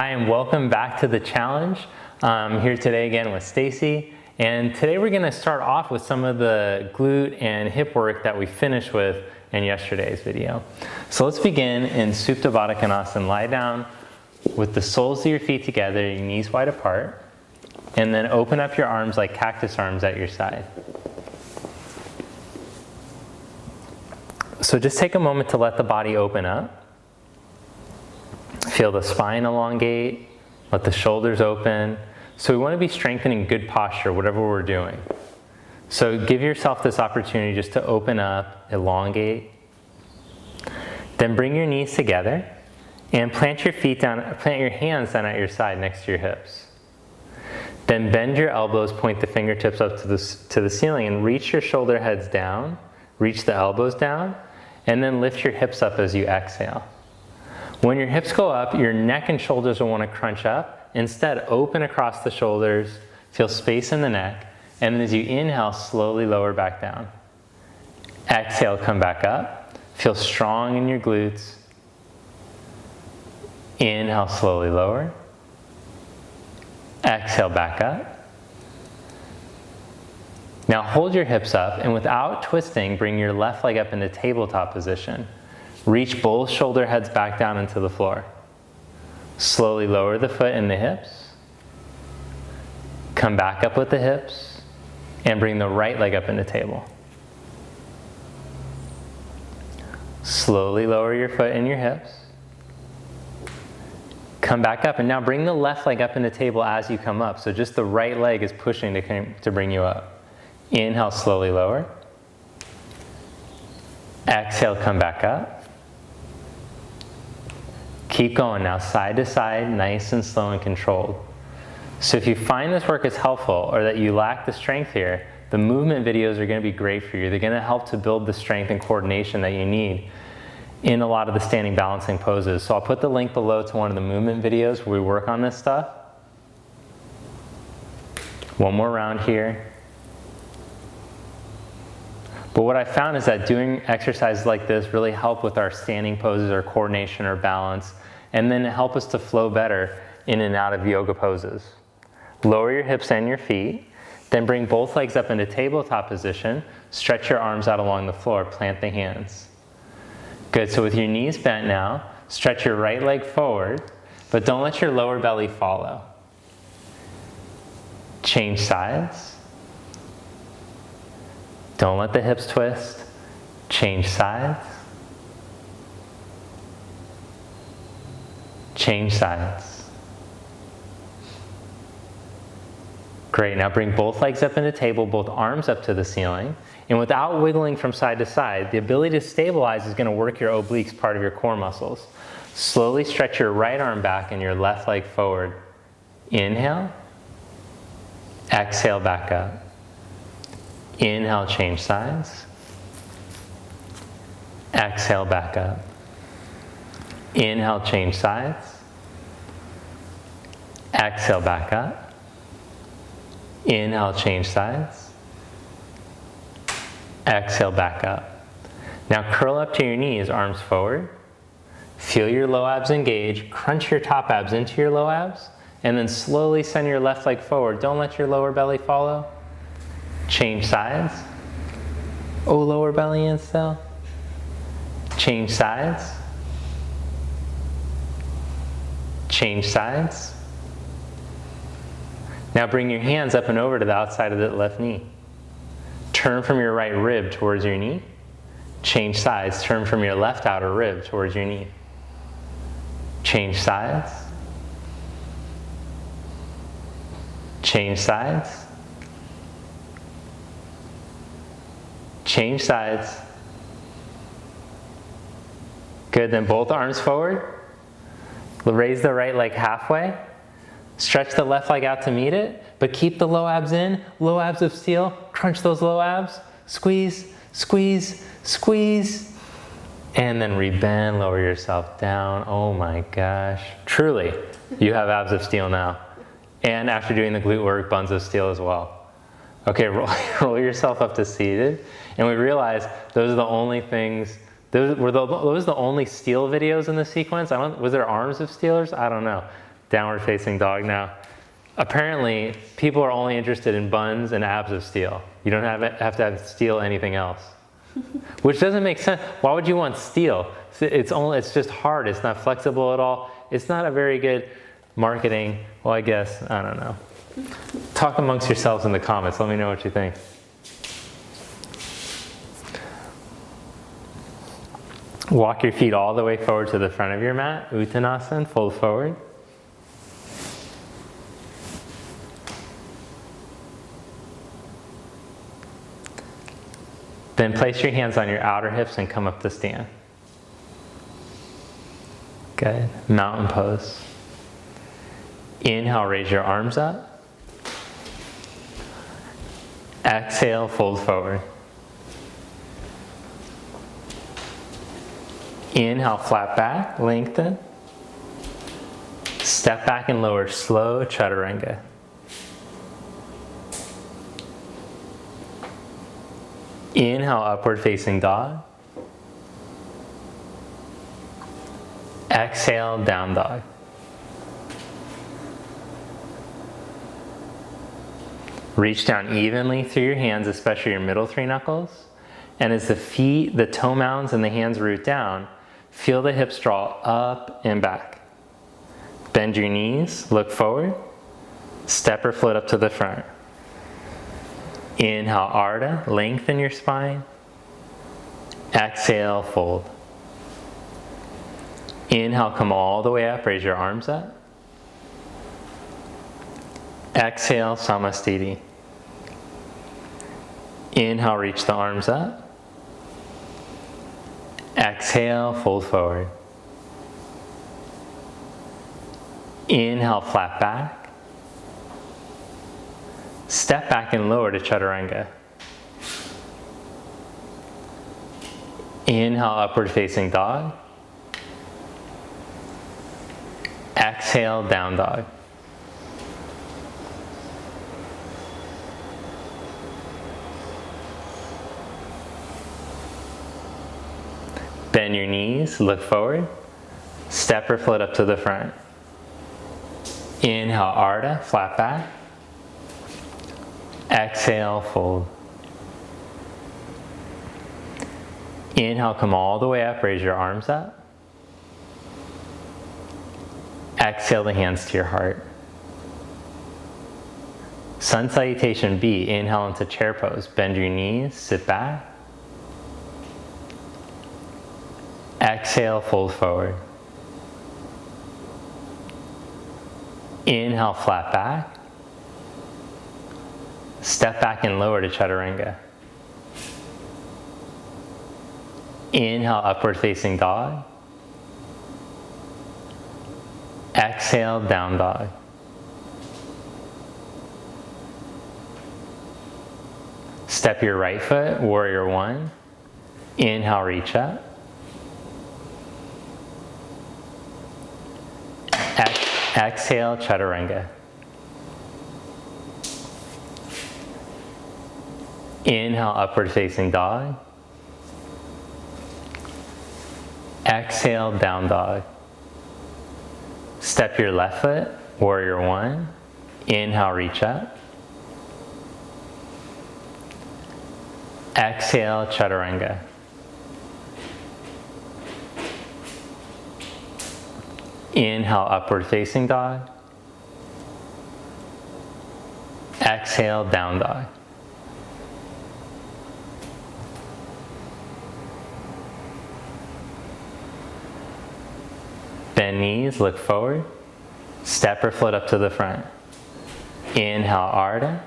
Hi, and welcome back to the challenge. I'm here today again with Stacy, and today we're going to start off with some of the glute and hip work that we finished with in yesterday's video. So let's begin in Supta Baddha Konasana. Lie down with the soles of your feet together, your knees wide apart, and then open up your arms like cactus arms at your side. So just take a moment to let the body open up. Feel the spine elongate, let the shoulders open. So we want to be strengthening good posture, whatever we're doing. So give yourself this opportunity just to open up, elongate. Then bring your knees together and plant your hands down at your side next to your hips. Then bend your elbows, point the fingertips up to the ceiling and reach your shoulder heads down, reach the elbows down, and then lift your hips up as you exhale. When your hips go up, your neck and shoulders will want to crunch up. Instead, open across the shoulders, feel space in the neck, and then as you inhale, slowly lower back down. Exhale, come back up. Feel strong in your glutes. Inhale, slowly lower. Exhale, back up. Now hold your hips up, and without twisting, bring your left leg up into tabletop position. Reach both shoulder heads back down into the floor. Slowly lower the foot and the hips. Come back up with the hips and bring the right leg up into table. Slowly lower your foot and your hips. Come back up and now bring the left leg up into table as you come up. So just the right leg is pushing to bring you up. Inhale, slowly lower. Exhale, come back up. Keep going now, side to side, nice and slow and controlled. So if you find this work is helpful or that you lack the strength here, the movement videos are going to be great for you. They're going to help to build the strength and coordination that you need in a lot of the standing balancing poses. So I'll put the link below to one of the movement videos where we work on this stuff. One more round here. But what I found is that doing exercises like this really help with our standing poses or coordination or balance, and then help us to flow better in and out of yoga poses. Lower your hips and your feet, then bring both legs up into tabletop position, stretch your arms out along the floor, plant the hands. Good, so with your knees bent now, stretch your right leg forward, but don't let your lower belly follow. Change sides. Don't let the hips twist. Change sides. Change sides. Great, now bring both legs up into table, both arms up to the ceiling. And without wiggling from side to side, the ability to stabilize is going to work your obliques, part of your core muscles. Slowly stretch your right arm back and your left leg forward. Inhale. Exhale, back up. Inhale, change sides. Exhale, back up. Inhale, change sides. Exhale, back up. Inhale, change sides. Exhale, back up. Now curl up to your knees, arms forward. Feel your low abs engage. Crunch your top abs into your low abs. And then slowly send your left leg forward. Don't let your lower belly follow. Change sides. Oh, lower belly in still. Change sides. Change sides. Now bring your hands up and over to the outside of the left knee. Turn from your right rib towards your knee. Change sides. Turn from your left outer rib towards your knee. Change sides. Change sides. Change sides. Good, then both arms forward. Raise the right leg halfway. Stretch the left leg out to meet it, but keep the low abs in. Low abs of steel. Crunch those low abs. Squeeze, squeeze, squeeze. And then rebend, lower yourself down. Oh my gosh. Truly, you have abs of steel now. And after doing the glute work, buns of steel as well. Okay, roll yourself up to seated. And we realized those are the only things, those were the only steel videos in the sequence. Was there arms of steelers? I don't know. downward facing dog now. Apparently, people are only interested in buns and abs of steel. You don't have to have steel anything else. Which doesn't make sense. Why would you want steel? It's just hard. It's not flexible at all. It's not a very good marketing. Well, I guess, I don't know. Talk amongst yourselves in the comments. Let me know what you think. Walk your feet all the way forward to the front of your mat. Uttanasana, fold forward. Then place your hands on your outer hips and come up to stand. Good. Mountain pose. Inhale, raise your arms up. Exhale, fold forward. Inhale, flat back, lengthen. Step back and lower, slow chaturanga. Inhale, upward facing dog. Exhale, down dog. Reach down evenly through your hands, especially your middle three knuckles. And as the feet, the toe mounds, and the hands root down, feel the hips draw up and back. Bend your knees, look forward. Step or float up to the front. Inhale, Ardha, lengthen your spine. Exhale, fold. Inhale, come all the way up, raise your arms up. Exhale, Samastiti. Inhale, reach the arms up. Exhale, fold forward. Inhale, flat back. Step back and lower to chaturanga. Inhale, upward facing dog. Exhale, down dog. Bend your knees, look forward. Step or float up to the front. Inhale, Ardha, flat back. Exhale, fold. Inhale, come all the way up, raise your arms up. Exhale the hands to your heart. Sun Salutation B, inhale into chair pose. Bend your knees, sit back. Exhale, fold forward. Inhale, flat back. Step back and lower to chaturanga. Inhale, upward facing dog. Exhale, down dog. Step your right foot, warrior one. Inhale, reach up. Exhale, chaturanga. Inhale, upward facing dog. Exhale, down dog. Step your left foot, warrior one. Inhale, reach up. Exhale, chaturanga. Inhale, upward facing dog. Exhale, down dog. Bend knees, look forward. Step or float up to the front. Inhale, Ardha.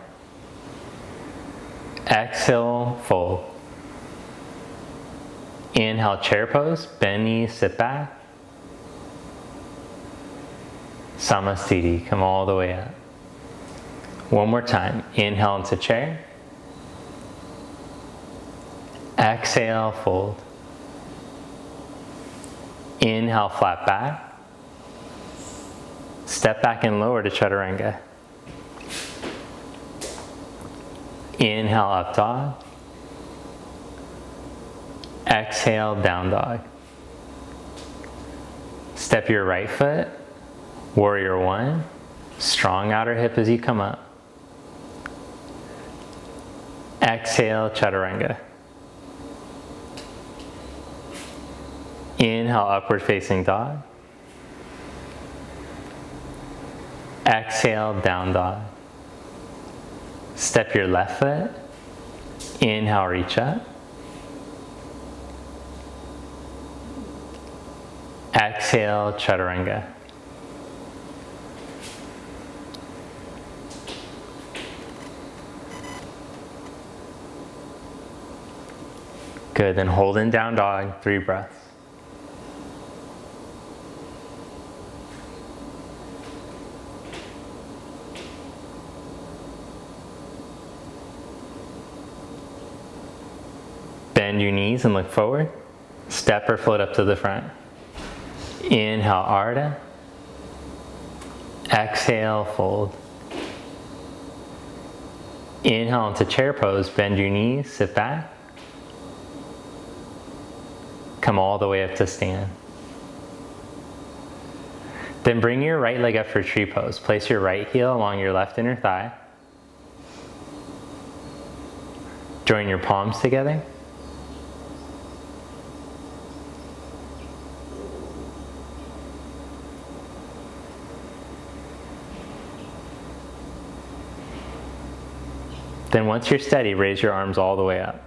Exhale, fold. Inhale, chair pose. Bend knees, sit back. Samastiti, come all the way up. One more time. Inhale into chair. Exhale, fold. Inhale, flat back. Step back and lower to chaturanga. Inhale, up dog. Exhale, down dog. Step your right foot, Warrior one, strong outer hip as you come up. Exhale, chaturanga. Inhale, upward facing dog. Exhale, down dog. Step your left foot. Inhale, reach up. Exhale, chaturanga. Good, then hold in down dog, 3 breaths. Bend your knees and look forward. Step or float up to the front. Inhale, Ardha. Exhale, fold. Inhale into chair pose, bend your knees, sit back. Come all the way up to stand. Then bring your right leg up for tree pose. Place your right heel along your left inner thigh. Join your palms together. Then once you're steady, raise your arms all the way up.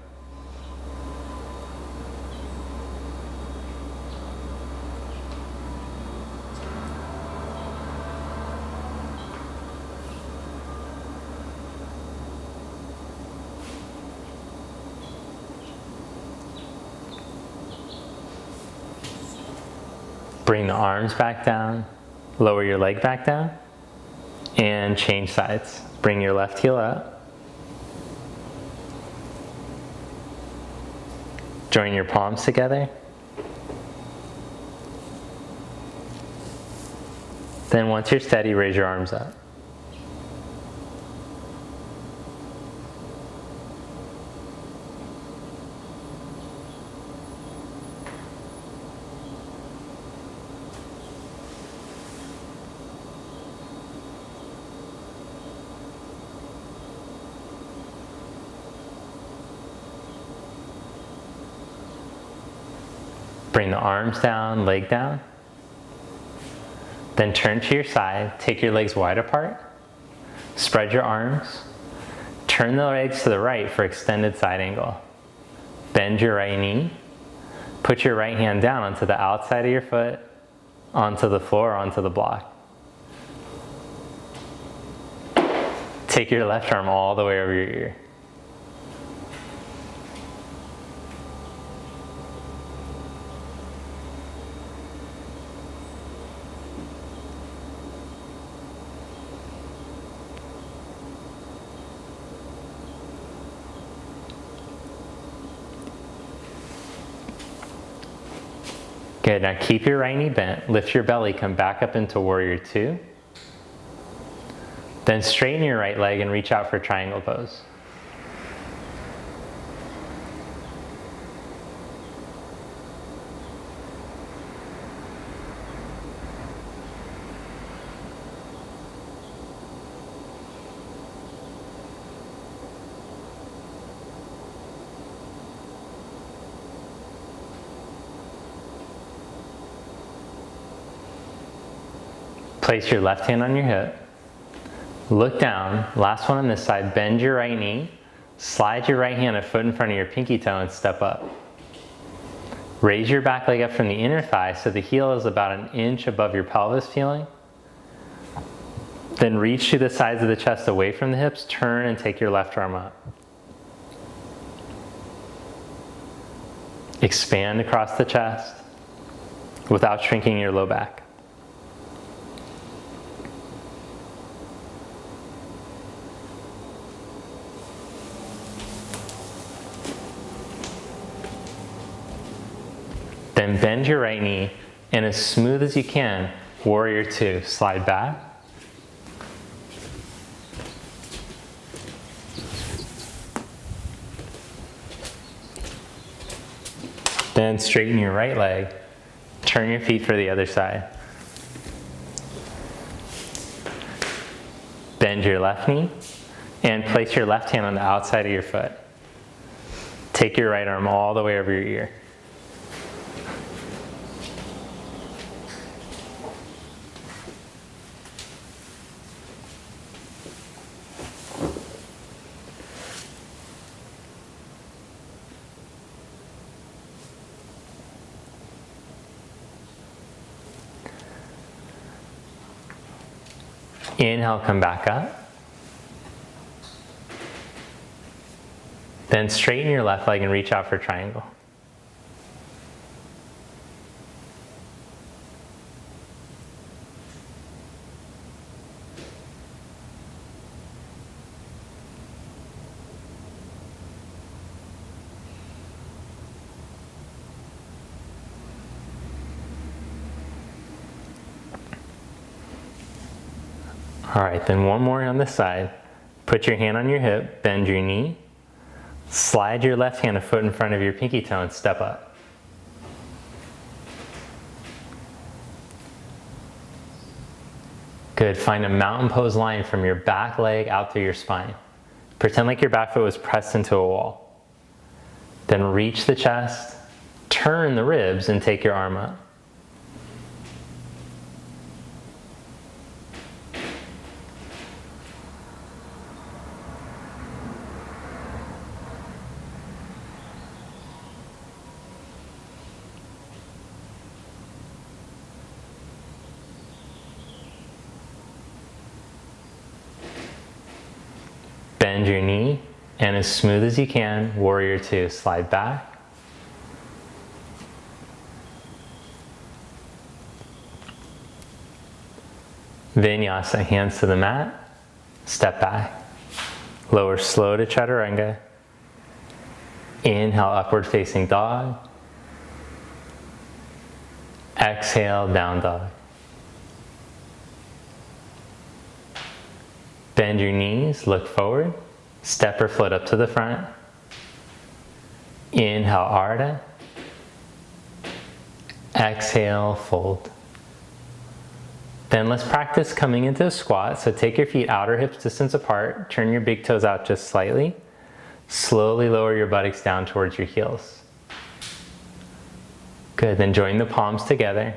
Bring the arms back down, lower your leg back down, and change sides. Bring your left heel up. Join your palms together. Then once you're steady, raise your arms up. Bring the arms down, leg down. Then turn to your side, take your legs wide apart. Spread your arms. Turn the legs to the right for extended side angle. Bend your right knee. Put your right hand down onto the outside of your foot, onto the floor, onto the block. Take your left arm all the way over your ear. Good, now keep your right knee bent, lift your belly, come back up into warrior two. Then straighten your right leg and reach out for triangle pose. Place your left hand on your hip. Look down. Last one on this side. Bend your right knee. Slide your right hand a foot in front of your pinky toe and step up. Raise your back leg up from the inner thigh so the heel is about an inch above your pelvis feeling. Then reach to the sides of the chest away from the hips. Turn and take your left arm up. Expand across the chest without shrinking your low back. Then bend your right knee and as smooth as you can, warrior two, slide back. Then straighten your right leg, turn your feet for the other side. Bend your left knee and place your left hand on the outside of your foot. Take your right arm all the way over your ear. Inhale, come back up. Then straighten your left leg and reach out for triangle. All right, then one more on this side. Put your hand on your hip, bend your knee, slide your left hand a foot in front of your pinky toe and step up. Good, find a mountain pose line from your back leg out through your spine. Pretend like your back foot was pressed into a wall. Then reach the chest, turn the ribs and take your arm up. Bend your knee, and as smooth as you can, warrior two, slide back. Vinyasa, hands to the mat, step back. Lower slow to chaturanga. Inhale, upward facing dog. Exhale, down dog. Bend your knees, look forward, step or float up to the front. Inhale, Ardha. Exhale, fold. Then let's practice coming into a squat. So take your feet outer hips distance apart, turn your big toes out just slightly. Slowly lower your buttocks down towards your heels. Good, then join the palms together.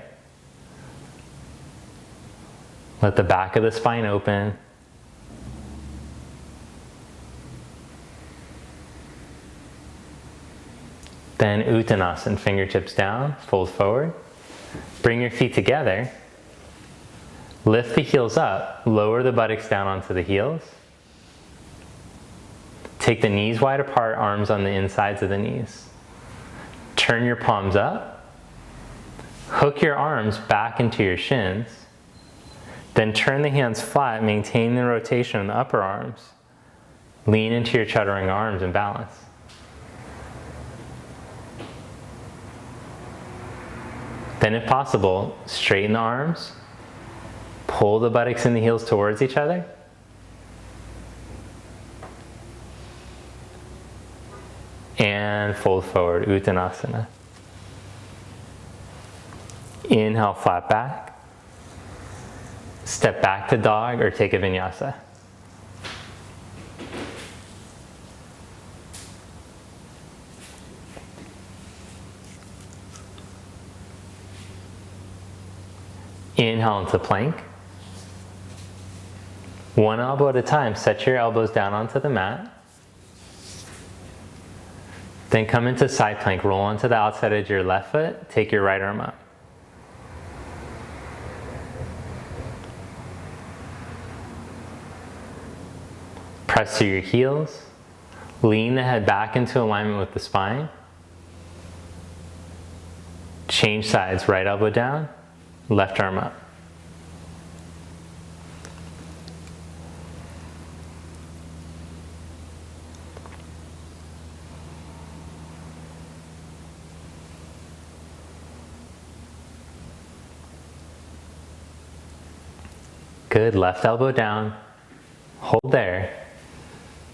Let the back of the spine open. Then Uttanasana, fingertips down, fold forward. Bring your feet together. Lift the heels up, lower the buttocks down onto the heels. Take the knees wide apart, arms on the insides of the knees. Turn your palms up. Hook your arms back into your shins. Then turn the hands flat, maintain the rotation in the upper arms. Lean into your chaturanga arms and balance. Then if possible, straighten the arms, pull the buttocks and the heels towards each other. And fold forward, Uttanasana. Inhale, flat back. Step back to dog or take a vinyasa. Inhale into plank. One elbow at a time, set your elbows down onto the mat. Then come into side plank, roll onto the outside edge of your left foot, take your right arm up. Press through your heels, lean the head back into alignment with the spine. Change sides, right elbow down, left arm up. Good, left elbow down, hold there.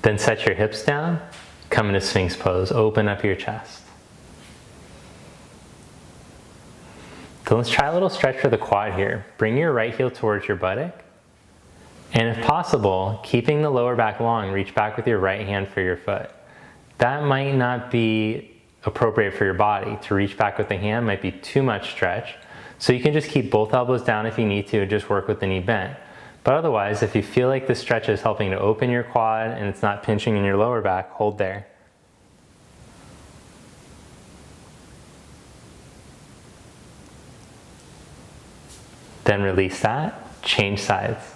Then set your hips down, come into Sphinx pose, open up your chest. So let's try a little stretch for the quad here. Bring your right heel towards your buttock. And if possible, keeping the lower back long, reach back with your right hand for your foot. That might not be appropriate for your body. To reach back with the hand might be too much stretch. So you can just keep both elbows down if you need to and just work with the knee bent. But otherwise, if you feel like the stretch is helping to open your quad and it's not pinching in your lower back, hold there. Then release that, change sides.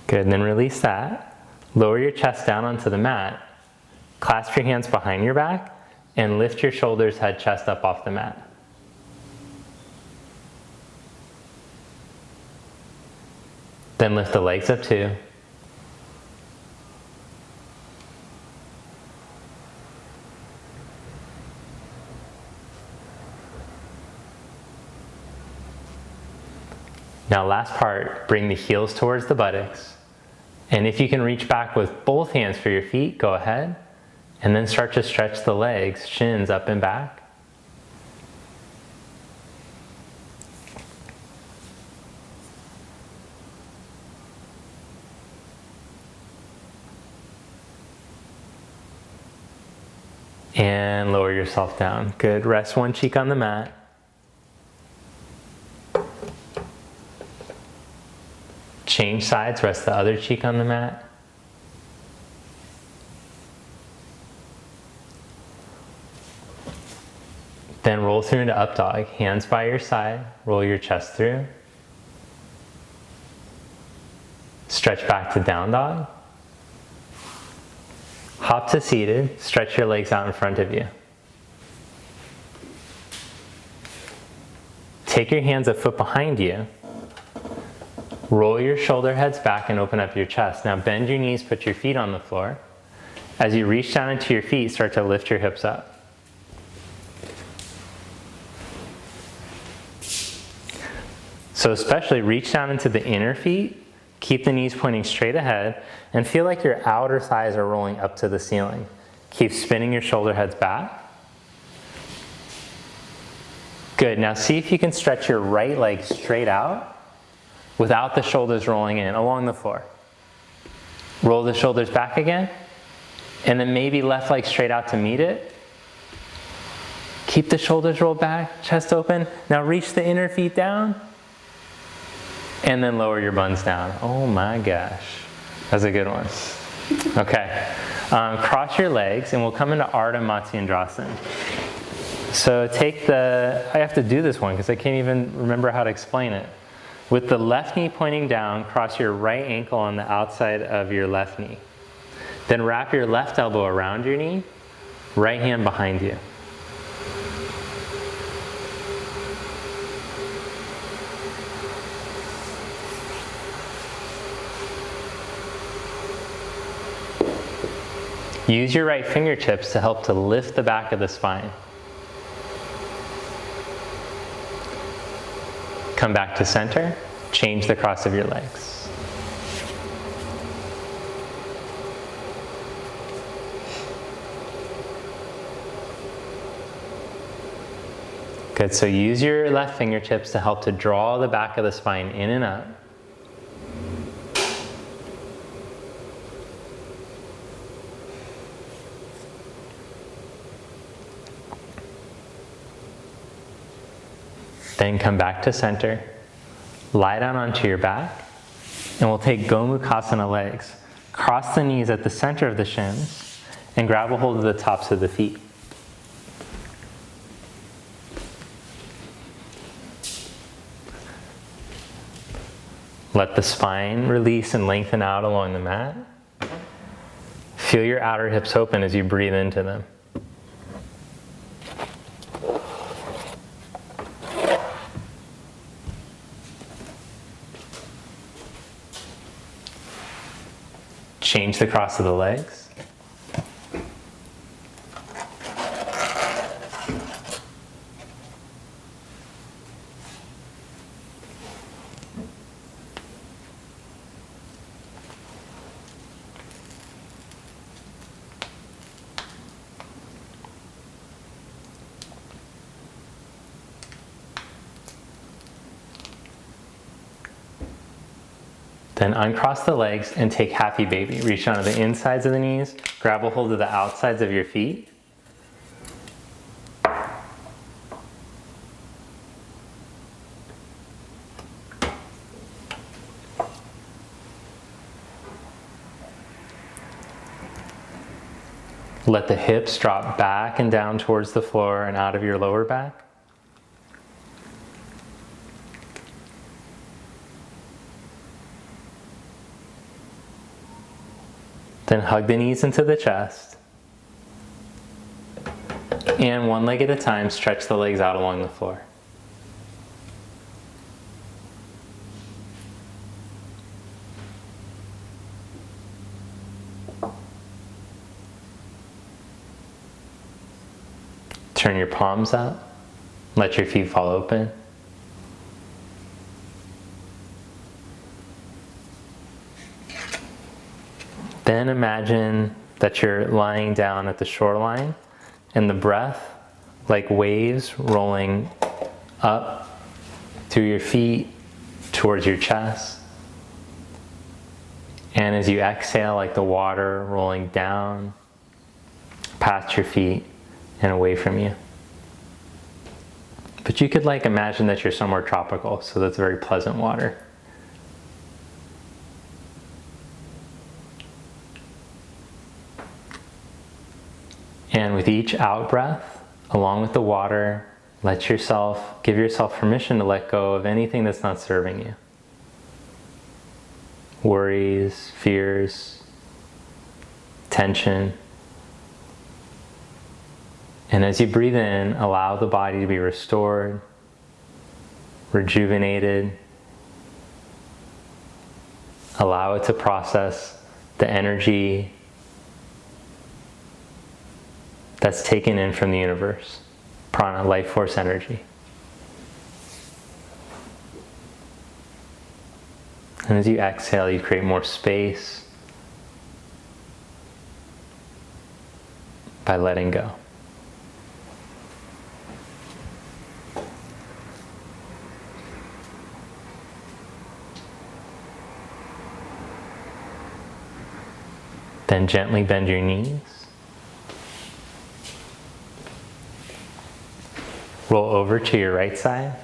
Good, and then release that. Lower your chest down onto the mat. Clasp your hands behind your back and lift your shoulders, head, chest up off the mat. Then lift the legs up too. Now last part, bring the heels towards the buttocks. And if you can reach back with both hands for your feet, go ahead. And then start to stretch the legs, shins up and back. And lower yourself down. Good, rest one cheek on the mat. Change sides, rest the other cheek on the mat. Then roll through into up dog, hands by your side, roll your chest through. Stretch back to down dog. Hop to seated, stretch your legs out in front of you. Take your hands a foot behind you. Roll your shoulder heads back and open up your chest. Now bend your knees, put your feet on the floor. As you reach down into your feet, start to lift your hips up. So especially reach down into the inner feet, keep the knees pointing straight ahead, and feel like your outer thighs are rolling up to the ceiling. Keep spinning your shoulder heads back. Good, now see if you can stretch your right leg straight out without the shoulders rolling in along the floor. Roll the shoulders back again, and then maybe left leg straight out to meet it. Keep the shoulders rolled back, chest open. Now reach the inner feet down, and then lower your buns down. Oh my gosh, that's a good one. Okay, cross your legs, and we'll come into Ardha Matsyendrasana. So take I have to do this one because I can't even remember how to explain it. With the left knee pointing down, cross your right ankle on the outside of your left knee. Then wrap your left elbow around your knee, right hand behind you. Use your right fingertips to help to lift the back of the spine. Come back to center, change the cross of your legs. Good, so use your left fingertips to help to draw the back of the spine in and up. Then come back to center, lie down onto your back, and we'll take Gomukhasana legs. Cross the knees at the center of the shins and grab a hold of the tops of the feet. Let the spine release and lengthen out along the mat. Feel your outer hips open as you breathe into them. Change the cross of the legs. Then uncross the legs and take happy baby. Reach down to the insides of the knees, grab a hold of the outsides of your feet. Let the hips drop back and down towards the floor and out of your lower back. Then hug the knees into the chest. And one leg at a time, stretch the legs out along the floor. Turn your palms up. Let your feet fall open. Then imagine that you're lying down at the shoreline and the breath, like waves rolling up through your feet towards your chest. And as you exhale, like the water rolling down past your feet and away from you. But you could imagine that you're somewhere tropical, so that's very pleasant water. And with each out breath, along with the water, give yourself permission to let go of anything that's not serving you. Worries, fears, tension. And as you breathe in, allow the body to be restored, rejuvenated. Allow it to process the energy that's taken in from the universe, prana, life force energy. And as you exhale, you create more space by letting go. Then gently bend your knees. Roll over to your right side.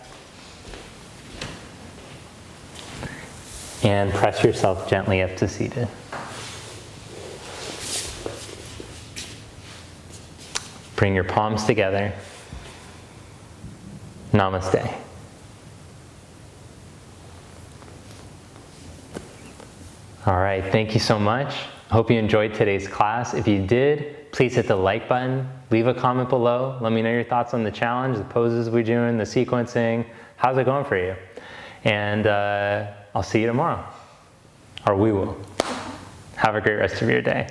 And press yourself gently up to seated. Bring your palms together. Namaste. All right, thank you so much. I hope you enjoyed today's class. If you did, please hit the like button. Leave a comment below. Let me know your thoughts on the challenge, the poses we're doing, the sequencing. How's it going for you? And I'll see you tomorrow. Or we will. Have a great rest of your day.